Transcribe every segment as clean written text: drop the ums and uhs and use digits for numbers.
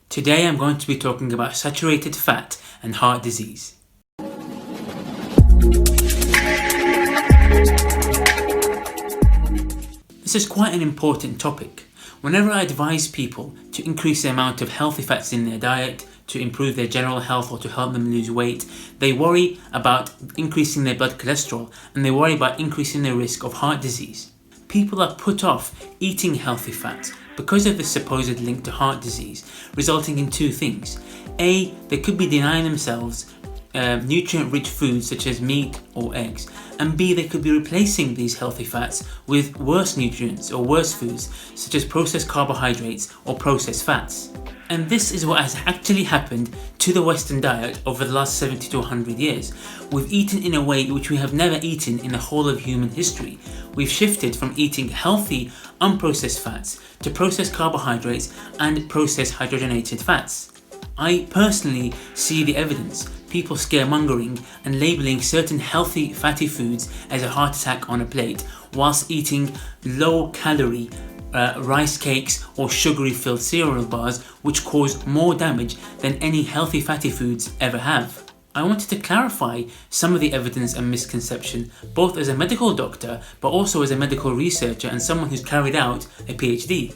Today I'm going to be talking about saturated fat and heart disease. This is quite an important topic. Whenever I advise people to increase the amount of healthy fats in their diet, to improve their general health or to help them lose weight, they worry about increasing their blood cholesterol and they worry about increasing their risk of heart disease. People are put off eating healthy fats because of the supposed link to heart disease, resulting in two things. A, they could be denying themselves nutrient-rich foods such as meat or eggs, and B, they could be replacing these healthy fats with worse nutrients or worse foods such as processed carbohydrates or processed fats. And this is what has actually happened to the Western diet over the last 70 to 100 years. We've eaten in a way which we have never eaten in the whole of human history. We've shifted from eating healthy, unprocessed fats to processed carbohydrates and processed hydrogenated fats. I personally see the evidence, people scaremongering and labelling certain healthy fatty foods as a heart attack on a plate, whilst eating low-calorie rice cakes or sugary filled cereal bars which cause more damage than any healthy fatty foods ever have. I wanted to clarify some of the evidence and misconception, both as a medical doctor but also as a medical researcher and someone who's carried out a PhD.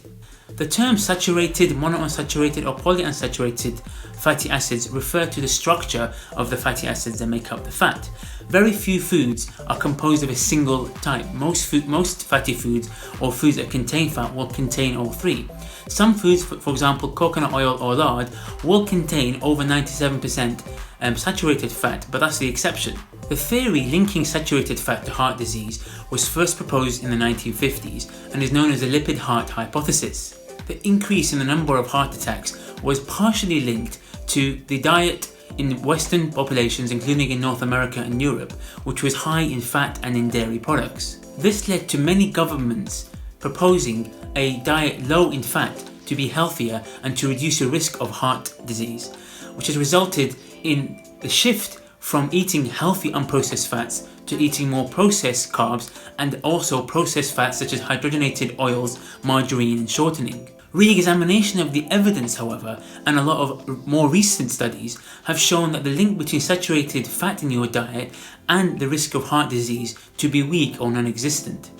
The terms saturated, monounsaturated or polyunsaturated fatty acids refer to the structure of the fatty acids that make up the fat. Very few foods are composed of a single type. Most fatty foods or foods that contain fat will contain all three. Some foods, for example coconut oil or lard, will contain over 97% saturated fat, but that's the exception. The theory linking saturated fat to heart disease was first proposed in the 1950s and is known as the lipid heart hypothesis. The increase in the number of heart attacks was partially linked to the diet in Western populations, including in North America and Europe, which was high in fat and in dairy products. This led to many governments proposing a diet low in fat to be healthier and to reduce the risk of heart disease, which has resulted in the shift from eating healthy unprocessed fats to eating more processed carbs and also processed fats such as hydrogenated oils, margarine and shortening. Re-examination of the evidence, however, and a lot of more recent studies have shown that the link between saturated fat in your diet and the risk of heart disease to be weak or non-existent.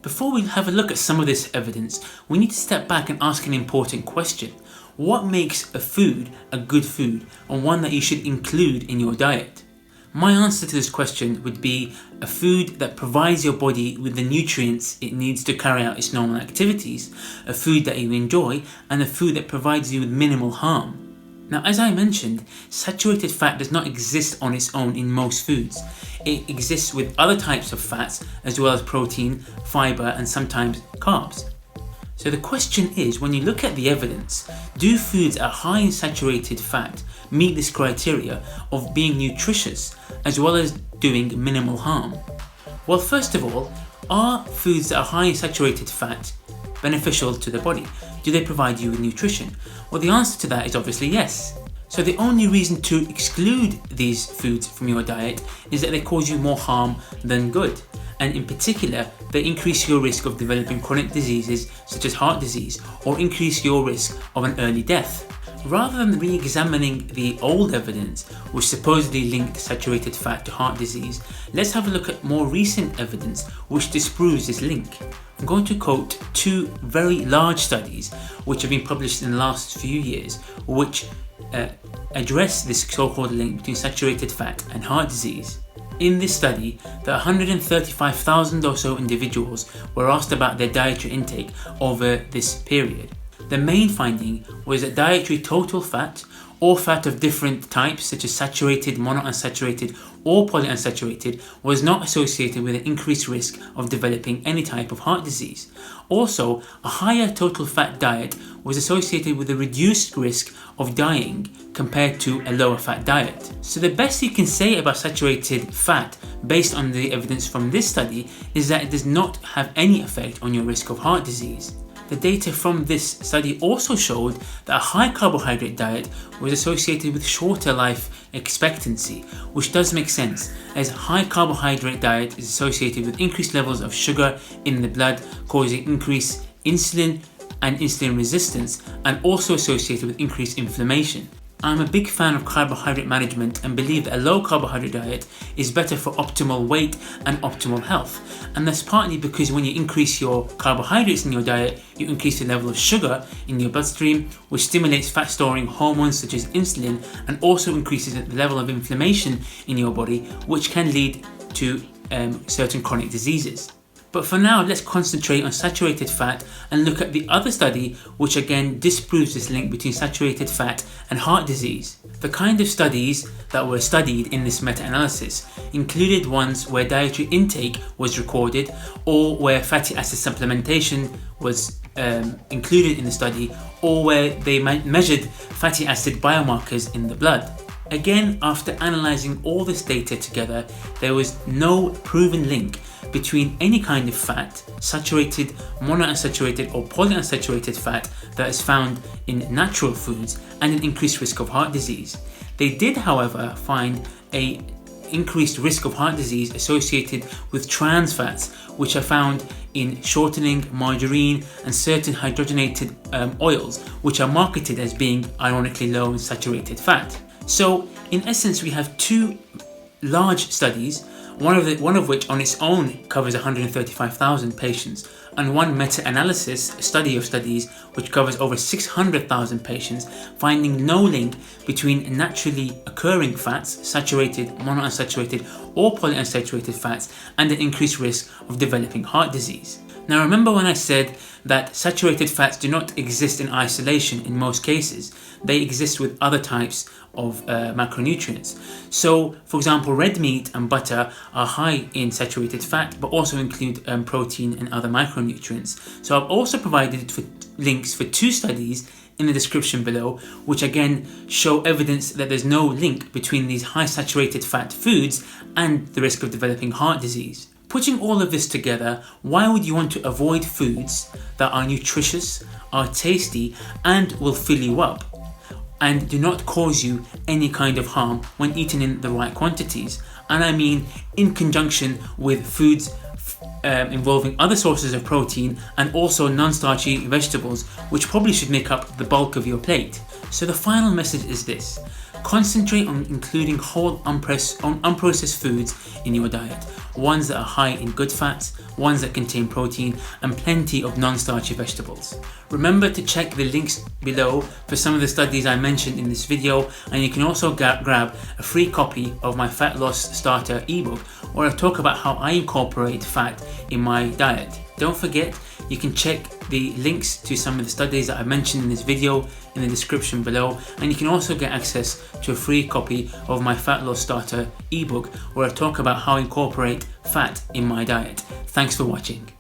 Before we have a look at some of this evidence, we need to step back and ask an important question. What makes a food a good food and one that you should include in your diet? My answer to this question would be a food that provides your body with the nutrients it needs to carry out its normal activities, a food that you enjoy, and a food that provides you with minimal harm. Now, as I mentioned, saturated fat does not exist on its own in most foods. It exists with other types of fats as well as protein, fibre and sometimes carbs. So the question is, when you look at the evidence, do foods that are high in saturated fat meet this criteria of being nutritious as well as doing minimal harm? Well, first of all, are foods that are high in saturated fat beneficial to the body? Do they provide you with nutrition? Well, the answer to that is obviously yes. So the only reason to exclude these foods from your diet is that they cause you more harm than good. And in particular, they increase your risk of developing chronic diseases such as heart disease or increase your risk of an early death. Rather than re-examining the old evidence which supposedly linked saturated fat to heart disease, let's have a look at more recent evidence which disproves this link. I'm going to quote two very large studies which have been published in the last few years which address this so-called link between saturated fat and heart disease. In this study, the 135,000 or so individuals were asked about their dietary intake over this period. The main finding was that dietary total fat or fat of different types such as saturated, monounsaturated or polyunsaturated was not associated with an increased risk of developing any type of heart disease. Also, a higher total fat diet was associated with a reduced risk of dying compared to a lower fat diet. So the best you can say about saturated fat based on the evidence from this study is that it does not have any effect on your risk of heart disease. The data from this study also showed that a high carbohydrate diet was associated with shorter life expectancy, which does make sense as a high carbohydrate diet is associated with increased levels of sugar in the blood, causing increased insulin and insulin resistance, and also associated with increased inflammation. I'm a big fan of carbohydrate management and believe that a low carbohydrate diet is better for optimal weight and optimal health. And that's partly because when you increase your carbohydrates in your diet, you increase the level of sugar in your bloodstream, which stimulates fat storing hormones such as insulin, and also increases the level of inflammation in your body, which can lead to certain chronic diseases. But for now, let's concentrate on saturated fat and look at the other study, which again disproves this link between saturated fat and heart disease. The kind of studies that were studied in this meta-analysis included ones where dietary intake was recorded, or where fatty acid supplementation was included in the study, or where they measured fatty acid biomarkers in the blood. Again, after analysing all this data together, there was no proven link between any kind of fat, saturated, monounsaturated or polyunsaturated fat that is found in natural foods, and an increased risk of heart disease. They did, however, find an increased risk of heart disease associated with trans fats, which are found in shortening, margarine and certain hydrogenated oils, which are marketed as being ironically low in saturated fat. So in essence, we have two large studies, one of which on its own covers 135,000 patients, and one meta-analysis, a study of studies, which covers over 600,000 patients, finding no link between naturally occurring fats, saturated, monounsaturated or polyunsaturated fats, and an increased risk of developing heart disease. Now remember when I said that saturated fats do not exist in isolation in most cases. They exist with other types of macronutrients. So for example, red meat and butter are high in saturated fat, but also include protein and other micronutrients. So I've also provided links for two studies in the description below, which again show evidence that there's no link between these high saturated fat foods and the risk of developing heart disease. Putting all of this together, why would you want to avoid foods that are nutritious, are tasty, and will fill you up, and do not cause you any kind of harm when eaten in the right quantities? And I mean in conjunction with foods involving other sources of protein and also non-starchy vegetables, which probably should make up the bulk of your plate. So the final message is this: concentrate on including whole unprocessed foods in your diet, ones that are high in good fats, ones that contain protein, and plenty of non-starchy vegetables. Remember to check the links below for some of the studies I mentioned in this video, and you can also grab a free copy of my Fat Loss Starter ebook, where I talk about how I incorporate fat in my diet. Don't forget, you can check the links to some of the studies that I mentioned in this video in the description below, and you can also get access to a free copy of my Fat Loss Starter ebook, where I talk about how I incorporate fat in my diet. Thanks for watching.